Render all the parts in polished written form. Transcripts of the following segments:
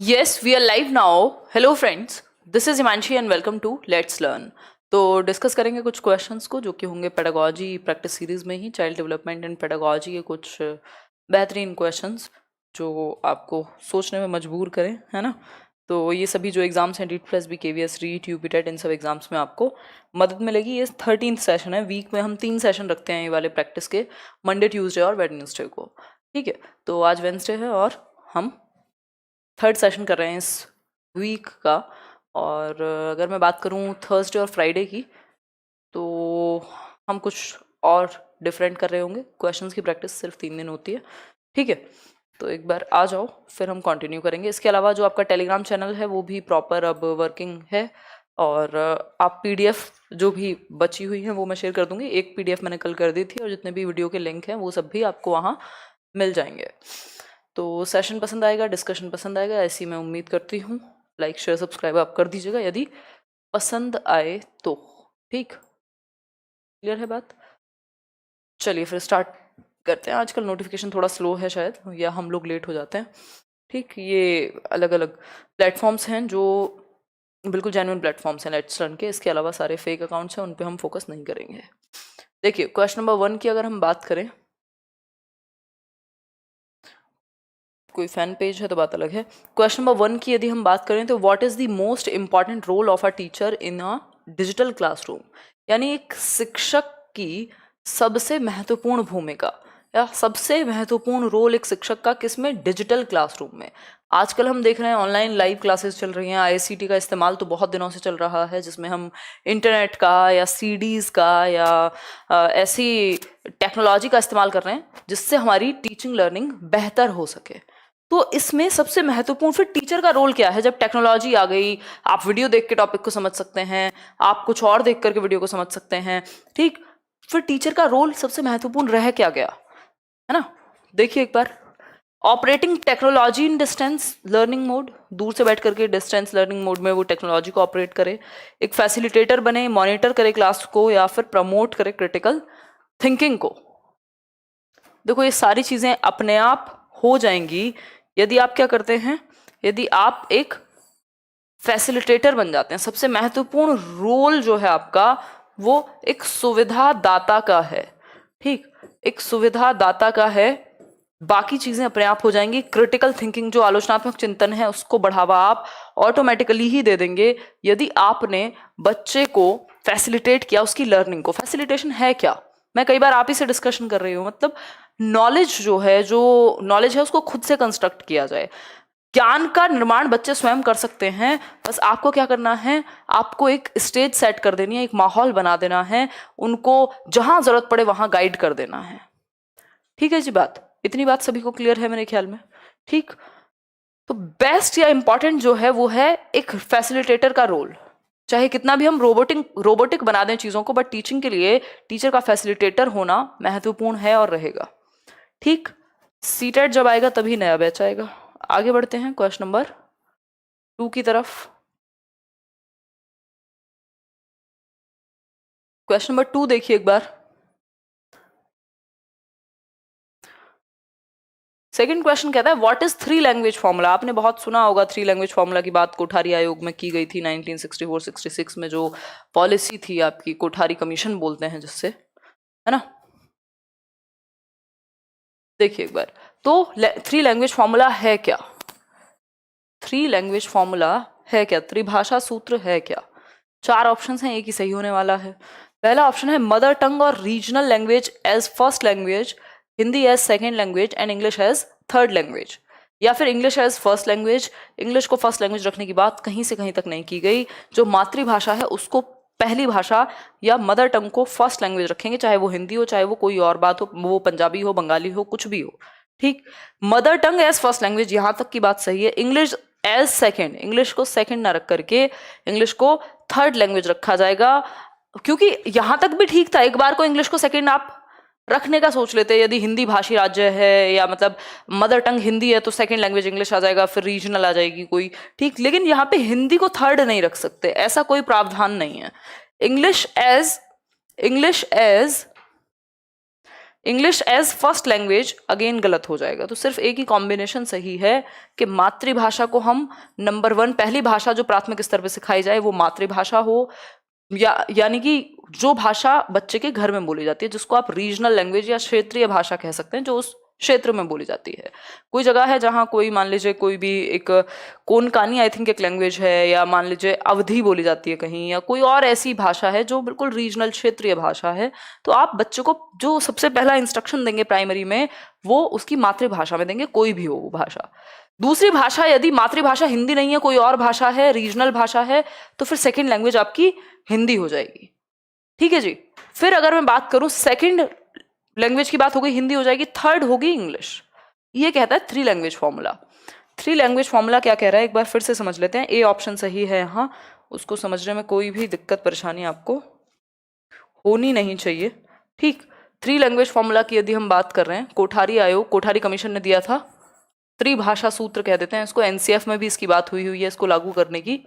Yes, we are live now. Hello friends, this is Himanshi and welcome to Let's Learn. तो discuss करेंगे कुछ questions को जो कि होंगे पेडागोजी प्रैक्टिस सीरीज में ही चाइल्ड डेवलपमेंट एंड पेडागोजी के कुछ बेहतरीन क्वेश्चंस जो आपको सोचने में मजबूर करें, है ना। तो ये सभी जो एग्जाम्स हैं डीट प्लस बी KVS रीट यूपीटेट इन सब एग्जाम्स में आपको मदद मिलेगी। ये 13th सेशन है। वीक में हम 3 सेशन रखते हैं ये वाले प्रैक्टिस के, मंडे ट्यूसडे और वेडनेसडे को। ठीक है, तो आज वेडनेसडे है और हम 3rd सेशन कर रहे हैं इस वीक का। और अगर मैं बात करूं थर्सडे और फ्राइडे की, तो हम कुछ और डिफरेंट कर रहे होंगे। क्वेश्चंस की प्रैक्टिस सिर्फ 3 दिन होती है, ठीक है। तो एक बार आ जाओ, फिर हम कंटिन्यू करेंगे। इसके अलावा जो आपका टेलीग्राम चैनल है वो भी प्रॉपर अब वर्किंग है, और आप PDF जो भी बची हुई है वो मैं शेयर कर दूंगी। एक PDF मैंने कल कर दी थी, और जितने भी वीडियो के लिंक हैं वो सब भी आपको वहाँ मिल जाएंगे। तो सेशन पसंद आएगा, डिस्कशन पसंद आएगा, ऐसी मैं उम्मीद करती हूँ। लाइक शेयर सब्सक्राइब आप कर दीजिएगा यदि पसंद आए तो। ठीक, क्लियर है बात। चलिए फिर स्टार्ट करते हैं। आजकल नोटिफिकेशन थोड़ा स्लो है शायद, या हम लोग लेट हो जाते हैं। ठीक, ये अलग अलग प्लेटफॉर्म्स हैं जो बिल्कुल जेन्युइन प्लेटफॉर्म्स हैं लेट्स लर्न के। इसके अलावा सारे फेक अकाउंट्स हैं, उन पे हम फोकस नहीं करेंगे। देखिए क्वेश्चन नंबर 1 की अगर हम बात करें, कोई फैन पेज है तो बात अलग है। क्वेश्चन नंबर 1 की यदि हम बात करें तो what is the most important role of a teacher in a digital classroom, यानी एक शिक्षक की सबसे महत्वपूर्ण भूमिका या सबसे महत्वपूर्ण रोल एक शिक्षक का किसमें, डिजिटल क्लासरूम में। आजकल हम देख रहे हैं ऑनलाइन लाइव क्लासेस चल रही हैं। ICT का इस्तेमाल तो बहुत दिनों से चल रहा है, जिसमें हम इंटरनेट का या CDs का या ऐसी टेक्नोलॉजी का इस्तेमाल कर रहे हैं जिससे हमारी टीचिंग लर्निंग बेहतर हो सके। तो इसमें सबसे महत्वपूर्ण फिर टीचर का रोल क्या है। जब टेक्नोलॉजी आ गई, आप वीडियो देख के टॉपिक को समझ सकते हैं, आप कुछ और देख करके वीडियो को समझ सकते हैं। ठीक, फिर टीचर का रोल सबसे महत्वपूर्ण रह क्या गया, है ना। देखिए एक बार, operating technology in distance learning mode, दूर से बैठ करके डिस्टेंस लर्निंग मोड में वो टेक्नोलॉजी को ऑपरेट करे। एक फैसिलिटेटर बने, मॉनिटर करे क्लास को, या फिर प्रमोट करे क्रिटिकल थिंकिंग को। देखो ये सारी चीजें अपने आप हो जाएंगी यदि आप क्या करते हैं, यदि आप एक फैसिलिटेटर बन जाते हैं। सबसे महत्वपूर्ण रोल जो है आपका वो एक सुविधा दाता का है। ठीक, एक सुविधा दाता का है, बाकी चीजें अपने आप हो जाएंगी। क्रिटिकल थिंकिंग जो आलोचनात्मक चिंतन है उसको बढ़ावा आप ऑटोमेटिकली ही दे देंगे यदि आपने बच्चे को फैसिलिटेट किया, उसकी लर्निंग को। फैसिलिटेशन है क्या, मैं कई बार आप ही से डिस्कशन कर रही हूँ। मतलब नॉलेज जो है, जो नॉलेज है उसको खुद से कंस्ट्रक्ट किया जाए। ज्ञान का निर्माण बच्चे स्वयं कर सकते हैं, बस आपको क्या करना है, आपको एक स्टेज सेट कर देनी है, एक माहौल बना देना है, उनको जहां जरूरत पड़े वहां गाइड कर देना है। ठीक है जी, बात इतनी बात सभी को क्लियर है मेरे ख्याल में। ठीक, तो बेस्ट या इंपॉर्टेंट जो है वो है एक फैसिलिटेटर का रोल। चाहे कितना भी हम रोबोटिक बना दें चीजों को, बट टीचिंग के लिए टीचर का फैसिलिटेटर होना महत्वपूर्ण है और रहेगा। ठीक, सीटेट जब आएगा तभी नया बैच आएगा। आगे बढ़ते हैं क्वेश्चन नंबर 2 की तरफ। क्वेश्चन नंबर 2 देखिए एक बार। सेकंड क्वेश्चन कहता है व्हाट इज 3 लैंग्वेज फॉर्मूला। आपने बहुत सुना होगा 3 लैंग्वेज फॉर्मूला की बात, कोठारी आयोग में की गई थी 1964-66 में, जो पॉलिसी थी आपकी, कोठारी कमीशन बोलते हैं जिससे, है ना। देखिए एक बार, तो 3 लैंग्वेज फॉर्मूला है क्या, 3 लैंग्वेज फॉर्मूला है क्या, त्रिभाषा सूत्र है क्या। 4 ऑप्शन हैं, एक ही सही होने वाला है। पहला ऑप्शन है मदर टंग और regional language as first language, Hindi as second language and English as third language. या फिर English as first language, English को फर्स्ट लैंग्वेज रखने की बात कहीं से कहीं तक नहीं की गई। जो मातृभाषा है उसको पहली भाषा या मदर टंग को फर्स्ट लैंग्वेज रखेंगे, चाहे वो हिंदी हो, चाहे वो कोई और बात हो, वो पंजाबी हो, बंगाली हो, कुछ भी हो। ठीक, mother tongue as first language, यहां तक की बात सही है। इंग्लिश एज सेकेंड, इंग्लिश को सेकेंड ना रख करके इंग्लिश को थर्ड लैंग्वेज रखा जाएगा, क्योंकि यहां तक भी ठीक था। एक बार को इंग्लिश को सेकेंड आप रखने का सोच लेते, यदि हिंदी भाषी राज्य है या मतलब मदर टंग हिंदी है तो सेकंड लैंग्वेज इंग्लिश आ जाएगा, फिर रीजनल आ जाएगी कोई। ठीक, लेकिन यहाँ पे हिंदी को थर्ड नहीं रख सकते, ऐसा कोई प्रावधान नहीं है। English as English as first language again गलत हो जाएगा। तो सिर्फ एक ही कॉम्बिनेशन सही है कि मातृभाषा को हम नंबर 1 पहली भाषा जो प्राथमिक स्तर पर सिखाई जाए वो मातृभाषा हो, यानी कि जो भाषा बच्चे के घर में बोली जाती है, जिसको आप रीजनल लैंग्वेज या क्षेत्रीय भाषा कह सकते हैं, जो उस क्षेत्र में बोली जाती है। कोई जगह है जहाँ कोई मान लीजिए कोई भी एक कोनकानी आई थिंक एक लैंग्वेज है, या मान लीजिए अवधी बोली जाती है कहीं, या कोई और ऐसी भाषा है जो बिल्कुल रीजनल क्षेत्रीय भाषा है, तो आप बच्चों को जो सबसे पहला इंस्ट्रक्शन देंगे प्राइमरी में वो उसकी मातृभाषा में देंगे, कोई भी हो वो भाषा। दूसरी भाषा यदि मातृभाषा हिंदी नहीं है, कोई और भाषा है, रीजनल भाषा है, तो फिर सेकेंड लैंग्वेज आपकी हिंदी हो जाएगी। ठीक है जी। फिर अगर मैं बात करूं सेकेंड लैंग्वेज की बात हो गई, हिंदी हो जाएगी, थर्ड होगी इंग्लिश। ये कहता है 3 लैंग्वेज फॉर्मूला। 3 लैंग्वेज फॉर्मूला क्या कह रहा है एक बार फिर से समझ लेते हैं। ए ऑप्शन सही है यहाँ, उसको समझने में कोई भी दिक्कत परेशानी आपको होनी नहीं चाहिए। ठीक, 3 लैंग्वेज फॉर्मूला की यदि हम बात कर रहे हैं, कोठारी आयोग, कोठारी कमीशन ने दिया था, त्रिभाषा सूत्र कह देते हैं इसको, एनसीएफ में भी इसकी बात हुई है, इसको लागू करने की,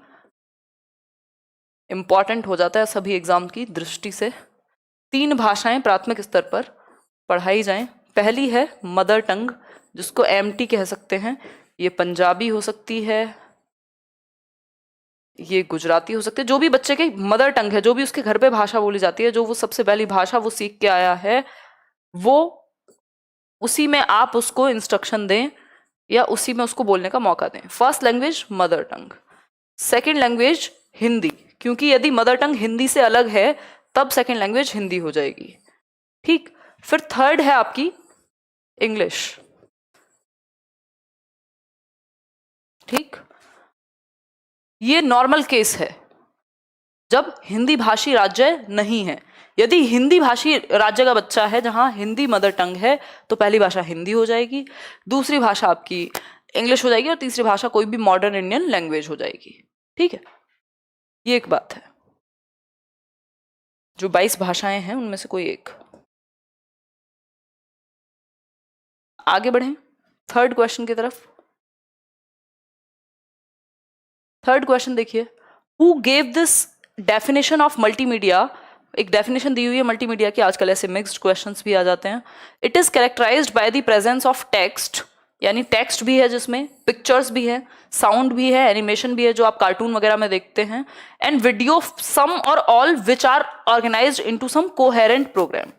इंपॉर्टेंट हो जाता है सभी एग्जाम की दृष्टि से। 3 भाषाएं प्राथमिक स्तर पर पढ़ाई जाएं। पहली है मदर टंग, जिसको एमटी कह सकते हैं, ये पंजाबी हो सकती है, ये गुजराती हो सकती है, जो भी बच्चे की मदर टंग है, जो भी उसके घर पे भाषा बोली जाती है, जो वो सबसे पहली भाषा वो सीख के आया है, वो उसी में आप उसको इंस्ट्रक्शन दें या उसी में उसको बोलने का मौका दें। First language mother tongue, second language Hindi, क्योंकि यदि मदर टंग हिंदी से अलग है तब सेकेंड लैंग्वेज हिंदी हो जाएगी। ठीक, फिर थर्ड है आपकी इंग्लिश। ठीक, ये नॉर्मल केस है जब हिंदी भाषी राज्य नहीं है। यदि हिंदी भाषी राज्य का बच्चा है जहां हिंदी मदर टंग है तो पहली भाषा हिंदी हो जाएगी, दूसरी भाषा आपकी इंग्लिश हो जाएगी और तीसरी भाषा कोई भी मॉडर्न इंडियन लैंग्वेज हो जाएगी। ठीक है, ये एक बात है। जो 22 भाषाएं हैं उनमें से कोई एक। आगे बढ़ें थर्ड क्वेश्चन की तरफ। थर्ड क्वेश्चन देखिए, who gave this definition of multimedia. एक डेफिनेशन दी हुई है मल्टीमीडिया की, आजकल ऐसे मिक्स्ड क्वेश्चंस भी आ जाते हैं। It is characterized by the presence of text, यानी टेक्स्ट भी है जिसमें, पिक्चर्स भी है, साउंड भी है, एनिमेशन भी है जो आप कार्टून वगैरह में देखते हैं, and video some or all which are organized into some coherent program.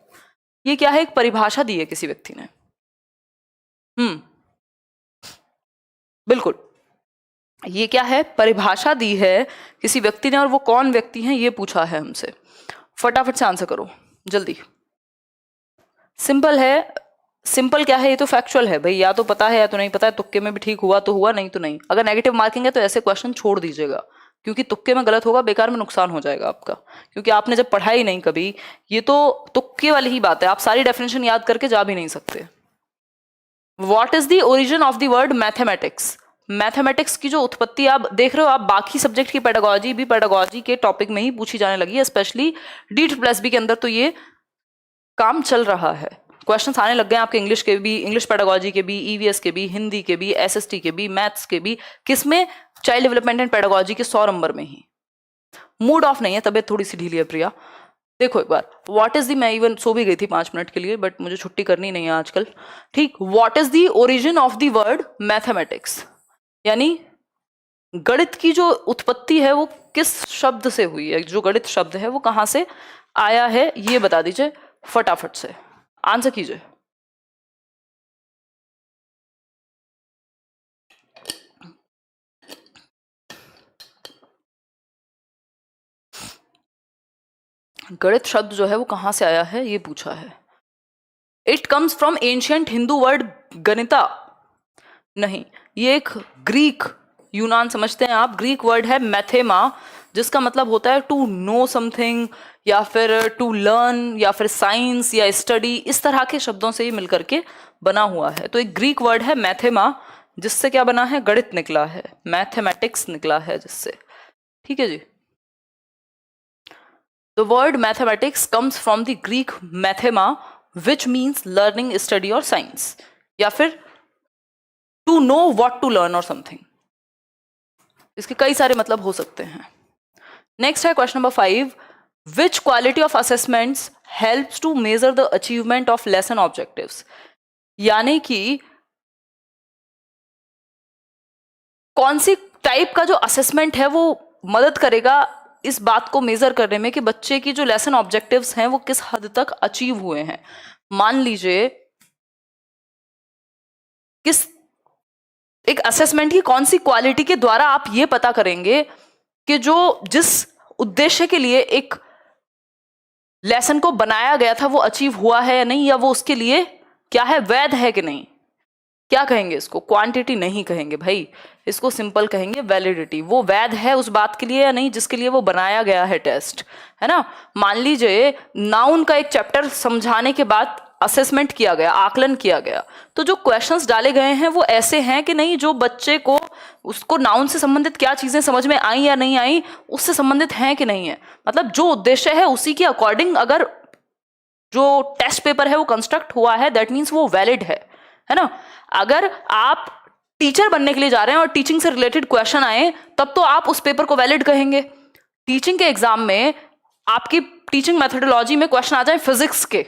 ये क्या है, एक परिभाषा दी है किसी व्यक्ति ने। बिल्कुल, ये क्या है, परिभाषा दी है किसी व्यक्ति ने, और वो कौन व्यक्ति है ये पूछा है हमसे। फटाफट से आंसर करो जल्दी। सिंपल है, सिंपल क्या है, ये तो फैक्चुअल है भाई, या तो पता है या तो नहीं पता है, तुक्के में भी ठीक हुआ तो हुआ, नहीं तो नहीं। अगर नेगेटिव मार्किंग है तो ऐसे क्वेश्चन छोड़ दीजिएगा, क्योंकि तुक्के में गलत होगा, बेकार में नुकसान हो जाएगा आपका, क्योंकि आपने जब पढ़ा ही नहीं कभी, ये तो तुक्के वाली ही बात है, आप सारी डेफिनेशन याद करके जा भी नहीं सकते। What is the origin of the word mathematics. Mathematics की जो उत्पत्ति आप देख रहे हो, आप बाकी सब्जेक्ट की पेडागोजी भी पेडागोजी के टॉपिक में ही पूछी जाने लगी है, स्पेशली D+B के अंदर तो ये काम चल रहा है। क्वेश्चंस आने लग गए आपके इंग्लिश के भी, इंग्लिश पेडागोजी के भी, EVS के भी, हिंदी के भी, SST के भी, मैथ्स के भी, किसमें, चाइल्ड डेवलपमेंट एंड पेडागोजी के 100 नंबर में ही। मूड ऑफ नहीं है, तबीयत थोड़ी सी ढीली है प्रिया। देखो एक बार, व्हाट इज दी, मैं इवन सो भी गई थी 5 मिनट के लिए, बट मुझे छुट्टी करनी नहीं है आजकल। ठीक, what is the origin of the word mathematics, यानी गणित की जो उत्पत्ति है वो किस शब्द से हुई है, जो गणित शब्द है वो कहां से आया है, ये बता दीजिए फटाफट से, आंसर कीजिए। गणित शब्द जो है वो कहां से आया है ये पूछा है। It comes from ancient Hindu word ganita, नहीं, ये एक ग्रीक, यूनान समझते हैं आप, ग्रीक वर्ड है मैथेमा, जिसका मतलब होता है टू नो समथिंग, या फिर टू लर्न, या फिर साइंस या स्टडी, इस तरह के शब्दों से ये मिलकर के बना हुआ है। तो एक ग्रीक वर्ड है मैथेमा, जिससे क्या बना है, गणित निकला है, मैथमेटिक्स निकला है जिससे। ठीक है जी। The word mathematics comes from the Greek mathema which means learning, study और साइंस, या फिर to know what to learn और समथिंग। इसके कई सारे मतलब हो सकते हैं। नेक्स्ट है question number 5, which quality of assessments helps to measure the achievement of lesson objectives, यानी कि कौन सी टाइप का जो असेसमेंट है वो मदद करेगा इस बात को मेजर करने में कि बच्चे की जो लेसन ऑब्जेक्टिव्स हैं वो किस हद तक अचीव हुए हैं। मान लीजिए किस एक असेसमेंट की कौन सी क्वालिटी के द्वारा आप ये पता करेंगे कि जो जिस उद्देश्य के लिए एक लेसन को बनाया गया था वो अचीव हुआ है या नहीं, या वो उसके लिए क्या है, वैध है कि नहीं। क्या कहेंगे इसको, क्वांटिटी नहीं कहेंगे भाई, इसको सिंपल कहेंगे वैलिडिटी। वो वैध है उस बात के लिए या नहीं जिसके लिए वो बनाया गया है टेस्ट, है ना। मान लीजिए नाउन का एक चैप्टर समझाने के बाद असेसमेंट किया गया, आकलन किया गया, तो जो क्वेश्चंस डाले गए हैं वो ऐसे हैं कि नहीं जो बच्चे को उसको नाउन से संबंधित क्या चीजें समझ में आई या नहीं आई उससे संबंधित हैं कि नहीं है। मतलब जो उद्देश्य है उसी के अकॉर्डिंग अगर जो टेस्ट पेपर है वो कंस्ट्रक्ट हुआ है, दैट मीन्स वो वैलिड है ना। अगर आप टीचर बनने के लिए जा रहे हैं और टीचिंग से रिलेटेड क्वेश्चन आए तब तो आप उस पेपर को वैलिड कहेंगे। टीचिंग के एग्जाम में आपकी टीचिंग मेथोडोलॉजी में क्वेश्चन आ जाए फिजिक्स के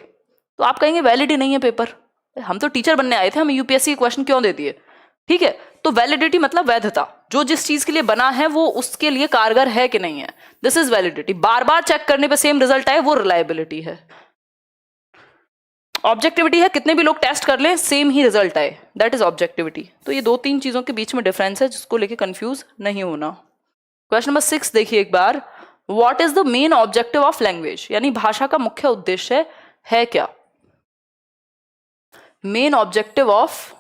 तो आप कहेंगे वैलिड ही नहीं है पेपर, हम तो टीचर बनने आए थे, हमें यूपीएससी के क्वेश्चन क्यों दे दिए। ठीक है, तो वैलिडिटी मतलब वैधता, जो जिस चीज के लिए बना है वो उसके लिए कारगर है कि नहीं है, दिस इज वैलिडिटी। बार बार चेक करने पे सेम रिजल्ट आए वो रिलायबिलिटी है। ऑब्जेक्टिविटी है कितने भी लोग टेस्ट कर लें सेम ही रिजल्ट आए, दैट इज ऑब्जेक्टिविटी। तो ये दो तीन चीजों के बीच में डिफरेंस है जिसको लेके कंफ्यूज नहीं होना। क्वेश्चन नंबर 6 देखिए एक बार, what is the main objective of language, यानी भाषा का मुख्य उद्देश्य है क्या। मेन ऑब्जेक्टिव ऑफ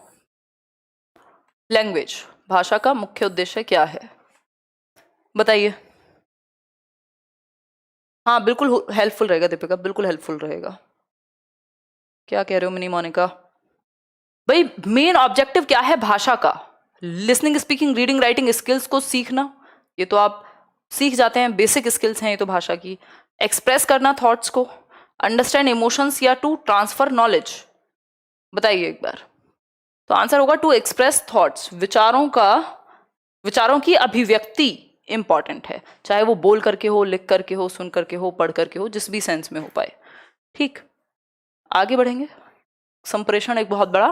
लैंग्वेज, भाषा का मुख्य उद्देश्य क्या है, बताइए। हाँ बिल्कुल हेल्पफुल रहेगा दीपिका, बिल्कुल हेल्पफुल रहेगा। क्या कह रहे हो मिनी मोनिका। भाई मेन ऑब्जेक्टिव क्या है भाषा का, listening speaking reading writing skills को सीखना, ये तो आप सीख जाते हैं, बेसिक स्किल्स हैं ये तो भाषा की। एक्सप्रेस करना थॉट्स को, अंडरस्टैंड इमोशंस या टू ट्रांसफर नॉलेज, बताइए एक बार। तो आंसर होगा टू एक्सप्रेस थॉट्स, विचारों की अभिव्यक्ति इंपॉर्टेंट है, चाहे वो बोल करके हो, लिख करके हो, सुन करके हो, पढ़ करके हो, जिस भी सेंस में हो पाए। ठीक, आगे बढ़ेंगे। संप्रेषण एक बहुत बड़ा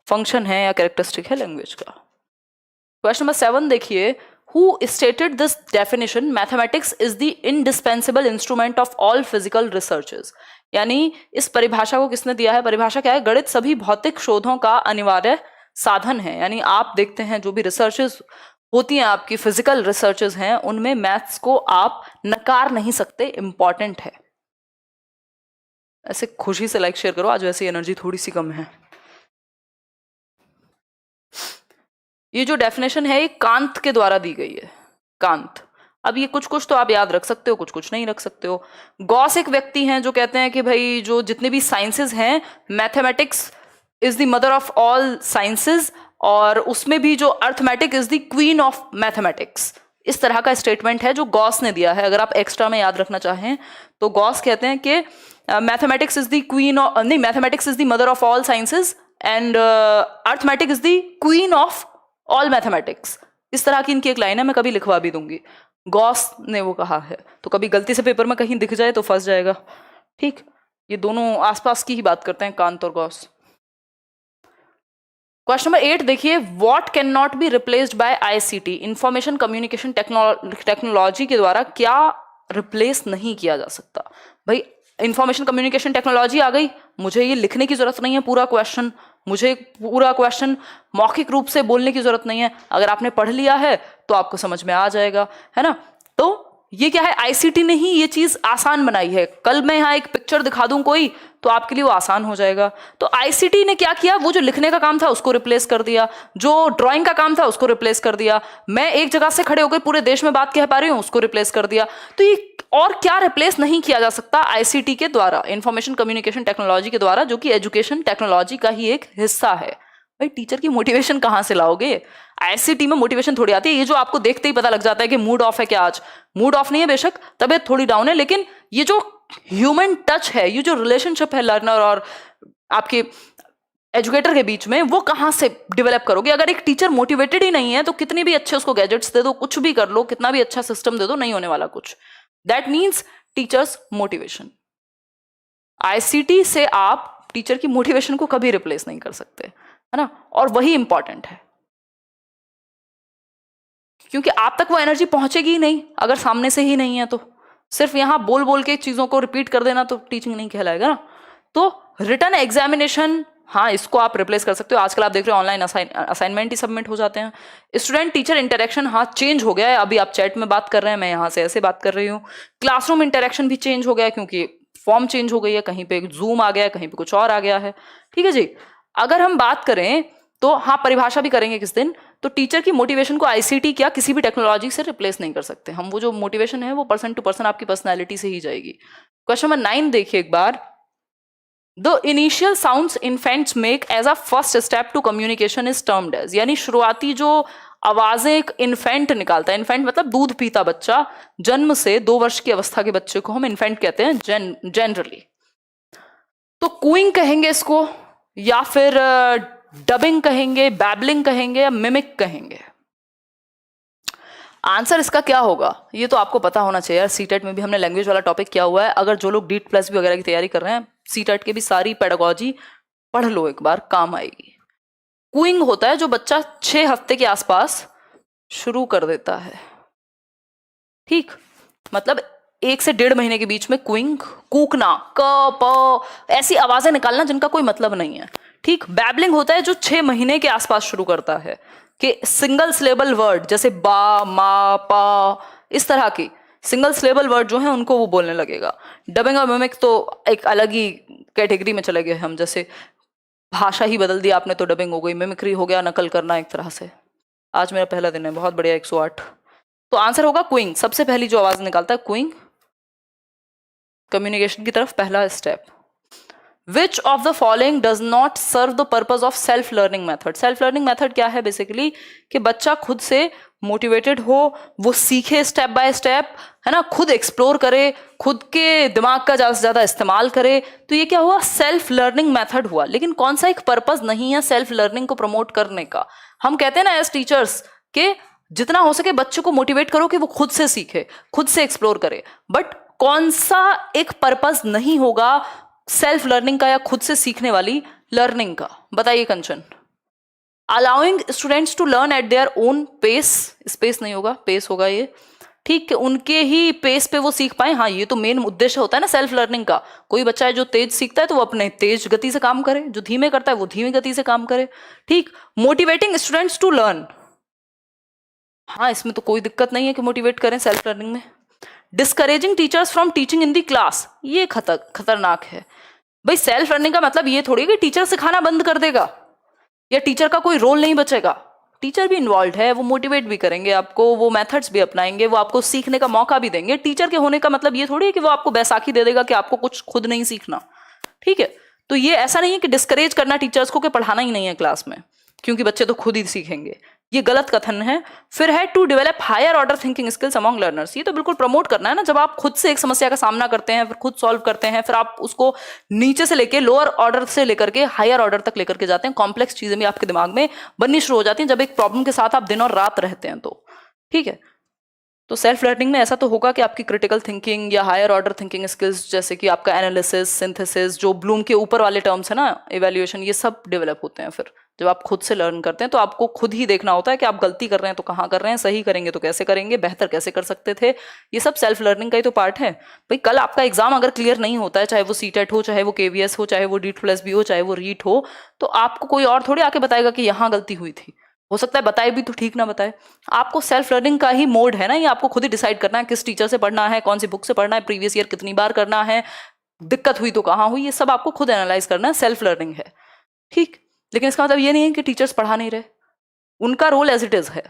फंक्शन है या कैरेक्टरिस्टिक है लैंग्वेज का। क्वेश्चन नंबर 7 देखिए, who stated this definition mathematics is the indispensable instrument of all physical researches, यानी इस परिभाषा को किसने दिया है। परिभाषा क्या है, गणित सभी भौतिक शोधों का अनिवार्य साधन है, यानी आप देखते हैं जो भी रिसर्चेस होती हैं आपकी फिजिकल रिसर्चेस हैं उनमें मैथ्स को आप नकार नहीं सकते, इंपॉर्टेंट है। ऐसे खुशी से लाइक शेयर करो, आज वैसे एनर्जी थोड़ी सी कम है। ये जो डेफिनेशन है ये कांत के द्वारा दी गई है, कांत। अब ये कुछ कुछ तो आप याद रख सकते हो, कुछ कुछ नहीं रख सकते हो। गॉस एक व्यक्ति हैं जो कहते हैं कि भाई जो जितने भी साइंसेज हैं, mathematics is the mother of all sciences, और उसमें भी जो arithmetic is the queen of mathematics. इस तरह का स्टेटमेंट है जो गॉस ने दिया है। अगर आप एक्स्ट्रा में याद रखना चाहें तो गॉस कहते हैं कि mathematics is the queen of, नहीं, mathematics is the mother of all sciences and arithmetic is the queen of all mathematics. इस तरह की इनकी एक लाइन है, मैं कभी लिखवा भी दूंगी, गॉस ने वो कहा है, तो कभी गलती से पेपर में कहीं दिख जाए तो फंस जाएगा। ठीक, ये दोनों आसपास की ही बात करते हैं, कांत और गॉस। क्वेश्चन नंबर 8 देखिए, what can not be replaced by ICT, information communication technology के द्वारा क्या रिप्लेस नहीं किया जा सकता। भाई इंफॉर्मेशन कम्युनिकेशन टेक्नोलॉजी आ गई, मुझे ये लिखने की जरूरत नहीं है पूरा क्वेश्चन, मुझे पूरा क्वेश्चन मौखिक रूप से बोलने की जरूरत नहीं है, अगर आपने पढ़ लिया है तो आपको समझ में आ जाएगा, है ना। तो ये क्या है, आईसीटी ने ही ये चीज आसान बनाई है। कल मैं यहाँ एक पिक्चर दिखा दूं कोई तो आपके लिए वो आसान हो जाएगा। तो आईसीटी ने क्या किया, वो जो लिखने का काम था उसको रिप्लेस कर दिया, जो ड्राइंग का काम था उसको रिप्लेस कर दिया, मैं एक जगह से खड़े होकर पूरे देश में बात कह पा रही हूँ उसको रिप्लेस कर दिया। तो ये और क्या रिप्लेस नहीं किया जा सकता आईसीटी के द्वारा, इंफॉर्मेशन कम्युनिकेशन टेक्नोलॉजी के द्वारा, जो कि एजुकेशन टेक्नोलॉजी का ही एक हिस्सा है। भाई टीचर की मोटिवेशन कहाँ से लाओगे, आईसीटी में मोटिवेशन थोड़ी आती है। ये जो आपको देखते ही पता लग जाता है कि मूड ऑफ है, क्या आज मूड ऑफ नहीं है, बेशक तबीयत थोड़ी डाउन है, लेकिन ये जो ह्यूमन टच है, ये जो रिलेशनशिप है लर्नर और आपके एजुकेटर के बीच में, वो कहाँ से डेवलप करोगे। अगर एक टीचर मोटिवेटेड ही नहीं है तो कितने भी अच्छे उसको गैजेट्स दे दो, कुछ भी कर लो, कितना भी अच्छा सिस्टम दे दो, नहीं होने वाला कुछ। That means teachers motivation. ICT से आप टीचर की मोटिवेशन को कभी रिप्लेस नहीं कर सकते, है ना, और वही इंपॉर्टेंट है, क्योंकि आप तक वो एनर्जी पहुंचेगी ही नहीं अगर सामने से ही नहीं है। तो सिर्फ यहां बोल बोल के चीजों को रिपीट कर देना तो टीचिंग नहीं कहलाएगा ना। तो रिटन एग्जामिनेशन, हाँ, इसको आप रिप्लेस कर सकते हो। आजकल आप देख रहे हो ऑनलाइन असाइनमेंट ही सबमिट हो जाते हैं। स्टूडेंट टीचर इंटरेक्शन, हाँ, चेंज हो गया है। अभी आप चैट में बात कर रहे हैं, मैं यहाँ से ऐसे बात कर रही हूँ। क्लासरूम इंटरेक्शन भी चेंज हो गया है, क्योंकि फॉर्म चेंज हो गई है, कहीं पे जूम आ गया है, कहीं पे कुछ और आ गया है। ठीक है जी। अगर हम बात करें तो हाँ, परिभाषा भी करेंगे किस दिन, तो टीचर की मोटिवेशन को आईसीटी क्या किसी भी टेक्नोलॉजी से रिप्लेस नहीं कर सकते हम। वो जो मोटिवेशन है वो पर्सन टू पर्सन आपकी पर्सनैलिटी से ही जाएगी। क्वेश्चन नंबर 9 देखिए एक बार। The initial sounds infants make as a first step to communication is termed as, यानी शुरुआती जो आवाजें एक इन्फेंट निकालता है, इन्फेंट मतलब दूध पीता बच्चा, जन्म से 2 वर्ष की अवस्था के बच्चे को हम इन्फेंट कहते हैं जनरली। तो कूइंग कहेंगे इसको, या फिर डबिंग कहेंगे, बैबलिंग कहेंगे, या मिमिक कहेंगे। आंसर इसका क्या होगा ये तो आपको पता होना चाहिए यार। सीटेट में भी हमने लैंग्वेज वाला टॉपिक किया हुआ है। अगर जो लोग डीट प्लस भी वगैरह की तैयारी कर रहे हैं, सीटेट के भी सारी पेडागोजी पढ़ लो एक बार, काम आएगी। कूइंग होता है जो बच्चा 6 हफ्ते के आसपास शुरू कर देता है, ठीक, मतलब 1 से 1.5 महीने के बीच में क्विंग, कूकना, क प ऐसी आवाजें निकालना जिनका कोई मतलब नहीं है, ठीक। बैबलिंग होता है जो 6 महीने के आसपास शुरू करता है, कि सिंगल सिलेबल वर्ड जैसे बा, मा, पा, इस तरह की सिंगल सिलेबल वर्ड जो है उनको वो बोलने लगेगा। डबिंग और मिमिक तो एक अलग ही कैटेगरी में चले गए हम, जैसे भाषा ही बदल दी आपने तो डबिंग हो गई, मिमिक्री हो गया नकल करना एक तरह से। आज मेरा पहला दिन है, बहुत बढ़िया, 108। तो आंसर होगा क्विंग। सबसे पहली जो आवाज निकालता है क्विंग, कम्युनिकेशन की तरफ पहला step. Which of the following does not serve the purpose of self learning method. Self learning method क्या है बेसिकली, कि बच्चा खुद से मोटिवेटेड हो, वो सीखे स्टेप बाय स्टेप, है ना, खुद एक्सप्लोर करे, खुद के दिमाग का ज्यादा से ज्यादा इस्तेमाल करे। तो ये क्या हुआ, सेल्फ लर्निंग मेथड हुआ। लेकिन कौन सा एक पर्पज नहीं है सेल्फ लर्निंग को प्रमोट करने का। हम कहते हैं ना एज टीचर्स के जितना हो सके बच्चों को मोटिवेट करो कि वो खुद से सीखे, खुद से एक्सप्लोर करे, बट कौन सा एक पर्पज नहीं होगा सेल्फ लर्निंग का या खुद से सीखने वाली लर्निंग का, बताइए Kanchan. Allowing students to learn at their own pace, space नहीं होगा, पेस होगा ये, ठीक है, उनके ही पेस पे वो सीख पाए। हाँ, ये तो मेन उद्देश्य होता है ना सेल्फ लर्निंग का। कोई बच्चा है जो तेज सीखता है तो वो अपने तेज गति से काम करे, जो धीमे करता है वो धीमी गति से काम करे, ठीक। मोटिवेटिंग स्टूडेंट्स टू लर्न, हाँ, इसमें तो कोई दिक्कत नहीं है कि मोटिवेट करें सेल्फ लर्निंग में। Discouraging teachers from teaching in the class, ये खतरनाक है भाई। सेल्फ लर्निंग का मतलब ये थोड़ी कि टीचर सिखाना बंद कर देगा या टीचर का कोई रोल नहीं बचेगा। टीचर भी इन्वॉल्व है, वो मोटिवेट भी करेंगे आपको, वो मेथड्स भी अपनाएंगे, वो आपको सीखने का मौका भी देंगे। टीचर के होने का मतलब ये थोड़ी है कि वो आपको बैसाखी दे देगा कि आपको कुछ खुद नहीं सीखना, ठीक है। तो ये ऐसा नहीं है कि डिस्करेज करना टीचर्स को कि पढ़ाना ही नहीं है क्लास में, क्योंकि बच्चे तो खुद ही सीखेंगे, ये गलत कथन है। फिर है to develop higher order thinking skills among learners, ये तो बिल्कुल प्रमोट करना है ना। जब आप खुद से एक समस्या का सामना करते हैं, फिर खुद सॉल्व करते हैं, फिर आप उसको नीचे से लेके लोअर ऑर्डर से लेकर के हायर ऑर्डर तक लेकर के जाते हैं, कॉम्प्लेक्स चीजें भी आपके दिमाग में बननी शुरू हो जाती हैं जब एक प्रॉब्लम के साथ आप दिन और रात रहते हैं तो, ठीक है। तो सेल्फ लर्निंग में ऐसा तो होगा कि आपकी क्रिटिकल थिंकिंग या हायर ऑर्डर थिंकिंग स्किल्स, जैसे कि आपका एनालिसिस, सिंथेसिस, जो ब्लूम के ऊपर वाले टर्म्स है ना, इवैल्यूएशन, ये सब डेवलप होते हैं। फिर जब आप खुद से लर्न करते हैं तो आपको खुद ही देखना होता है कि आप गलती कर रहे हैं तो कहाँ कर रहे हैं, सही करेंगे तो कैसे करेंगे, बेहतर कैसे कर सकते थे। ये सब सेल्फ लर्निंग का ही तो पार्ट है भाई। कल आपका एग्जाम अगर क्लियर नहीं होता है, चाहे वो सीटेट हो, चाहे वो केवीएस हो, चाहे वो डीट प्लस भी हो, चाहे वो रीट हो, तो आपको कोई और थोड़ी आके बताएगा कि यहाँ गलती हुई थी। हो सकता है बताए भी तो ठीक ना बताए। आपको सेल्फ लर्निंग का ही मोड है ना, ये आपको खुद ही डिसाइड करना है किस टीचर से पढ़ना है, कौन सी बुक से पढ़ना है, प्रीवियस ईयर कितनी बार करना है, दिक्कत हुई तो कहाँ हुई, ये सब आपको खुद एनालाइज करना है, सेल्फ लर्निंग है, ठीक। लेकिन इसका मतलब ये नहीं है कि टीचर्स पढ़ा नहीं रहे, उनका रोल एज इट इज है।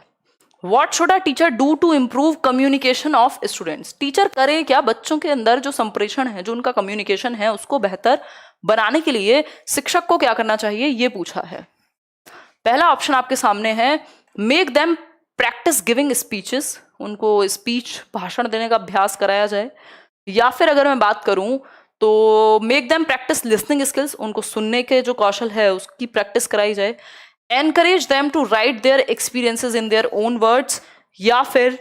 What should a teacher do to improve communication of students, teacher करे क्या बच्चों के अंदर जो संप्रेषण है, जो उनका कम्युनिकेशन है, उसको बेहतर बनाने के लिए शिक्षक को क्या करना चाहिए, ये पूछा है। पहला ऑप्शन आपके सामने है, make them practice giving speeches, उनको स्पीच भाषण देने का अभ्यास कराया जाए। या फिर अगर मैं बात करूं तो make them practice listening skills, उनको सुनने के जो कौशल है उसकी प्रैक्टिस कराई जाए। Encourage them to write their experiences in their own words, या फिर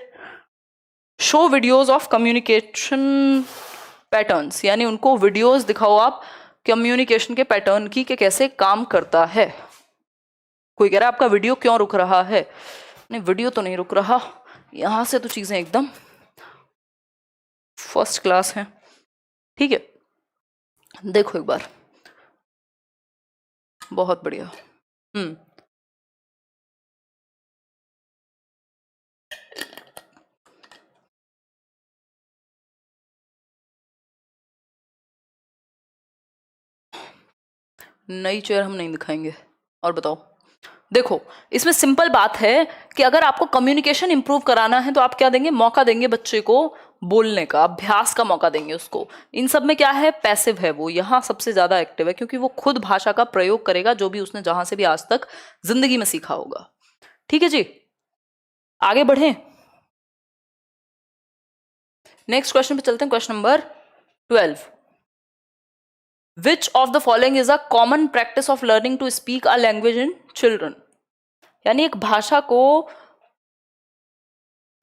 show videos of communication patterns, यानी उनको वीडियोस दिखाओ आप कम्युनिकेशन के पैटर्न की कि कैसे काम करता है। कोई कह रहा है आपका वीडियो क्यों रुक रहा है? नहीं, वीडियो तो नहीं रुक रहा, यहां से तो चीजें एकदम फर्स्ट क्लास हैं। ठीक है, देखो एक बार, बहुत बढ़िया। नई चेयर हम नहीं दिखाएंगे। और बताओ, देखो इसमें सिंपल बात है कि अगर आपको कम्युनिकेशन इंप्रूव कराना है तो आप क्या देंगे? मौका देंगे बच्चे को बोलने का, अभ्यास का मौका देंगे उसको। इन सब में क्या है? पैसिव है वो, यहाँ सबसे ज्यादा एक्टिव है, क्योंकि वो खुद भाषा का प्रयोग करेगा जो भी उसने जहां से भी आज तक जिंदगी में सीखा होगा। ठीक है जी, आगे बढ़े, नेक्स्ट क्वेश्चन पे चलते हैं। Question number 12, which of the following is a common practice of learning to speak a language in children? यानी एक भाषा को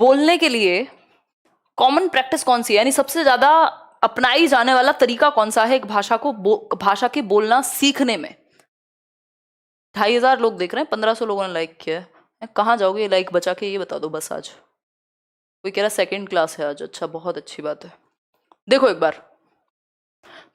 बोलने के लिए कॉमन प्रैक्टिस कौन सी है, यानी सबसे ज्यादा अपनाई जाने वाला तरीका कौन सा है एक भाषा को भाषा के बोलना सीखने में? 2500 लोग देख रहे हैं, 1500 लोगों ने लाइक किया है। कहाँ जाओगे लाइक बचा के, ये बता दो बस। आज कोई कह रहा सेकंड क्लास है आज, अच्छा बहुत अच्छी बात है। देखो एक बार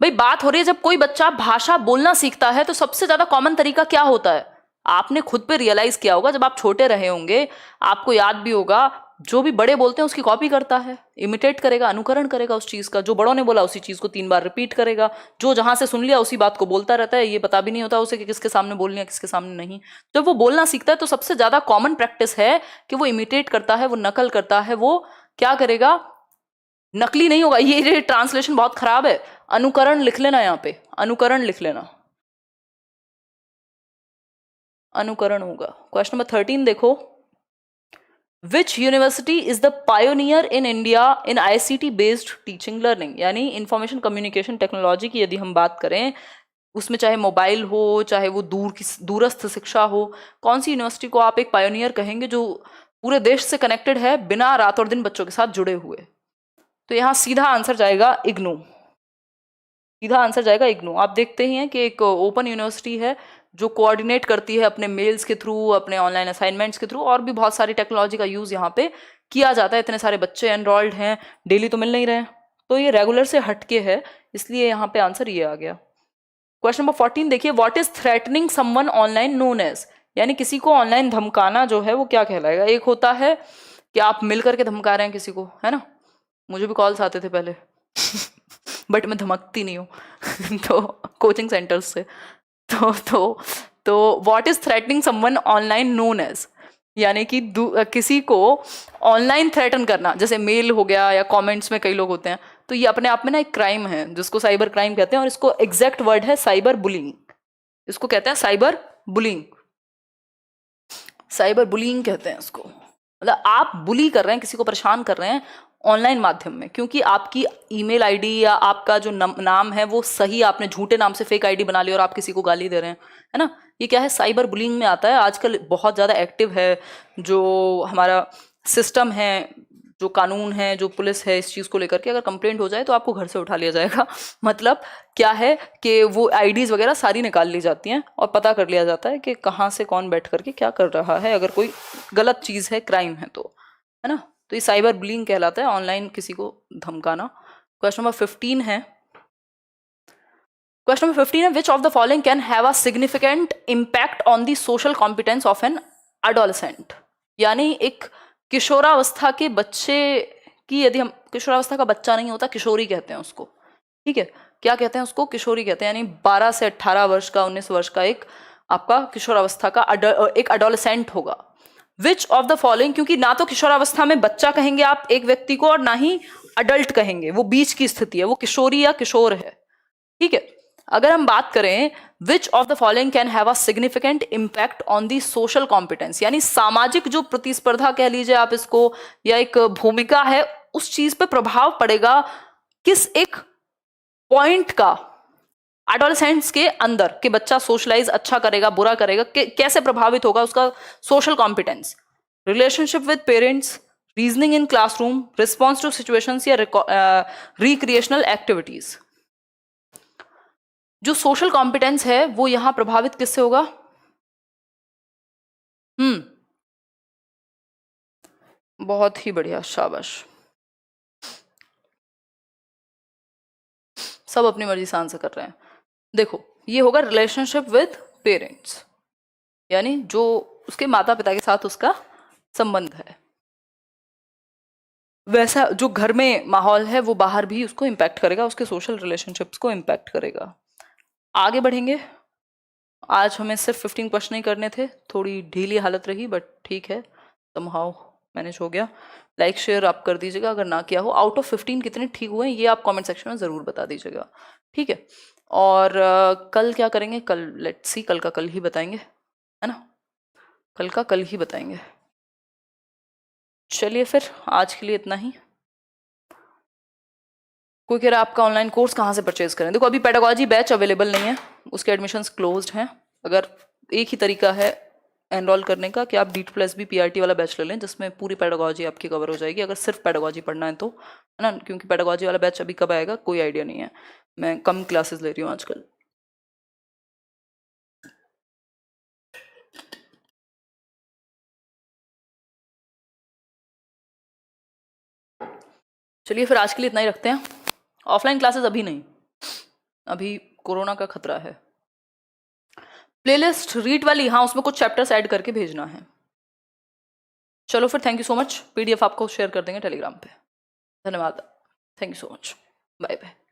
भाई, बात हो रही है जब कोई बच्चा भाषा बोलना सीखता है तो सबसे ज्यादा कॉमन तरीका क्या होता है? आपने खुद पे रियलाइज किया होगा, जब आप छोटे रहे होंगे आपको याद भी होगा, जो भी बड़े बोलते हैं उसकी कॉपी करता है, इमिटेट करेगा, अनुकरण करेगा उस चीज का। जो बड़ों ने बोला उसी चीज को 3 बार रिपीट करेगा, जो जहां से सुन लिया उसी बात को बोलता रहता है। ये पता भी नहीं होता उसे कि किसके सामने बोलनी है किसके सामने नहीं। जब वो बोलना सीखता है तो सबसे ज्यादा कॉमन प्रैक्टिस है कि वो इमिटेट करता है, वो नकल करता है। वो क्या करेगा? नकली नहीं होगा, ये ट्रांसलेशन बहुत खराब है, अनुकरण लिख लेना, यहाँ पे अनुकरण लिख लेना, अनुकरण होगा। क्वेश्चन नंबर 13 देखो, which university is the pioneer in India in ICT based teaching learning? यानी इंफॉर्मेशन कम्युनिकेशन टेक्नोलॉजी की यदि हम बात करें, उसमें चाहे मोबाइल हो चाहे वो दूरस्थ शिक्षा हो, कौन सी यूनिवर्सिटी को आप एक पायोनियर कहेंगे जो पूरे देश से कनेक्टेड है, बिना रात और दिन बच्चों के साथ जुड़े हुए? तो यहाँ सीधा आंसर जाएगा इग्नू, सीधा आंसर जाएगा इग्नू। आप देखते ही हैं कि एक ओपन यूनिवर्सिटी है जो कोऑर्डिनेट करती है अपने मेल्स के थ्रू, अपने ऑनलाइन असाइनमेंट्स के थ्रू, और भी बहुत सारी टेक्नोलॉजी का यूज यहाँ पे किया जाता है। इतने सारे बच्चे एनरोल्ड हैं, डेली तो मिल नहीं रहे, तो ये रेगुलर से हटके है, इसलिए यहाँ पे आंसर ये आ गया। क्वेश्चन नंबर 14 देखिए, what is threatening someone online known as? यानी किसी को ऑनलाइन धमकाना जो है वो क्या कहलाएगा? एक होता है कि आप मिल करके धमका रहे हैं किसी को, है ना, मुझे भी कॉल्स आते थे पहले बट मैं धमकती नहीं हूँ तो कोचिंग सेंटर्स से। तो what is threatening someone online known as? यानी कि किसी को ऑनलाइन थ्रेटन करना, जैसे मेल हो गया या कमेंट्स में कई लोग होते हैं, तो ये अपने आप में ना एक क्राइम है जिसको साइबर क्राइम कहते हैं, और इसको एग्जैक्ट वर्ड है साइबर बुलिंग। इसको कहते हैं साइबर बुलिंग, साइबर बुलिंग कहते हैं इसको। मतलब आप बुली कर रहे हैं, किसी को परेशान कर रहे हैं ऑनलाइन माध्यम में, क्योंकि आपकी ईमेल आईडी या आपका जो नाम है वो सही, आपने झूठे नाम से फेक आईडी बना ली और आप किसी को गाली दे रहे हैं, है ना। ये क्या है? साइबर बुलिंग में आता है। आजकल बहुत ज़्यादा एक्टिव है जो हमारा सिस्टम है, जो कानून है, जो पुलिस है, इस चीज़ को लेकर के अगर कंप्लेंट हो जाए तो आपको घर से उठा लिया जाएगा। मतलब क्या है कि वो आईडीज़ वगैरह सारी निकाल ली जाती हैं और पता कर लिया जाता है कि कहाँ से कौन बैठ करके क्या कर रहा है, अगर कोई गलत चीज़ है, क्राइम है तो, है ना। तो ये साइबर बुलिंग कहलाता है, ऑनलाइन किसी को धमकाना। क्वेश्चन नंबर 15 है, क्वेश्चन नंबर 15 है, which of the following can have a significant impact on the social competence of an adolescent? यानी एक किशोरावस्था के बच्चे की, यदि हम, किशोरावस्था का बच्चा नहीं होता, किशोरी कहते हैं उसको, ठीक है, क्या कहते हैं उसको? किशोरी कहते हैं। यानी 12 से 18 वर्ष का, 19 वर्ष का एक आपका किशोरावस्था का एक एडोलसेंट होगा। विच ऑफ द फॉलोइंग, क्योंकि ना तो किशोरावस्था में बच्चा कहेंगे आप एक व्यक्ति को और ना ही अडल्ट कहेंगे, वो बीच की स्थिति है, वो किशोरी या किशोर है, ठीक है। अगर हम बात करें विच of the following can have a significant impact on the social competence, यानी सामाजिक जो प्रतिस्पर्धा कह लीजिए आप इसको, या एक भूमिका है, उस चीज पे प्रभाव पड़ेगा किस एक पॉइंट का एडोलसेंट्स के अंदर, कि बच्चा सोशलाइज अच्छा करेगा बुरा करेगा, कैसे प्रभावित होगा उसका social competence? Relationship with parents, reasoning in classroom, response to situations या रिक्रिएशनल एक्टिविटीज। जो सोशल कॉम्पिटेंस है वो यहां प्रभावित किससे होगा? बहुत ही बढ़िया, शाबाश। सब अपनी मर्जी से आंसर कर रहे हैं। देखो, ये होगा रिलेशनशिप विद पेरेंट्स, यानी जो उसके माता पिता के साथ उसका संबंध है, वैसा जो घर में माहौल है वो बाहर भी उसको इम्पैक्ट करेगा, उसके सोशल रिलेशनशिप्स को इम्पैक्ट करेगा। आगे बढ़ेंगे। आज हमें सिर्फ 15 क्वेश्चन ही करने थे, थोड़ी ढीली हालत रही, बट ठीक है, समहाउ मैनेज हो गया। लाइक शेयर आप कर दीजिएगा अगर ना किया हो। आउट ऑफ 15 कितने ठीक हुए हैं ये आप कमेंट सेक्शन में ज़रूर बता दीजिएगा, ठीक है। और कल क्या करेंगे? कल लेट्स सी, कल का कल ही बताएंगे, है ना, कल का कल ही बताएंगे। चलिए फिर आज के लिए इतना ही। कोई कह रहा है आपका ऑनलाइन कोर्स कहाँ से परचेज करें? देखो, अभी पेडागोजी बैच अवेलेबल नहीं है, उसके एडमिशन्स क्लोज्ड हैं। अगर एक ही तरीका है एनरोल करने का कि आप D2+B PRT वाला बैच ले लें, जिसमें पूरी पेडागोजी आपकी कवर हो जाएगी, अगर सिर्फ पेडागोजी पढ़ना है तो, है ना, क्योंकि पेडागोजी वाला बैच अभी कब आएगा कोई आइडिया नहीं है, मैं कम क्लासेस ले रही हूँ आजकल। चलिए फिर आज के लिए इतना ही रखते हैं। ऑफलाइन क्लासेस अभी नहीं, अभी कोरोना का खतरा है। प्लेलिस्ट रीड वाली, हाँ, उसमें कुछ चैप्टर्स ऐड करके भेजना है। चलो फिर, thank you so much. PDF आपको शेयर कर देंगे टेलीग्राम पे। धन्यवाद, thank you so much, bye bye.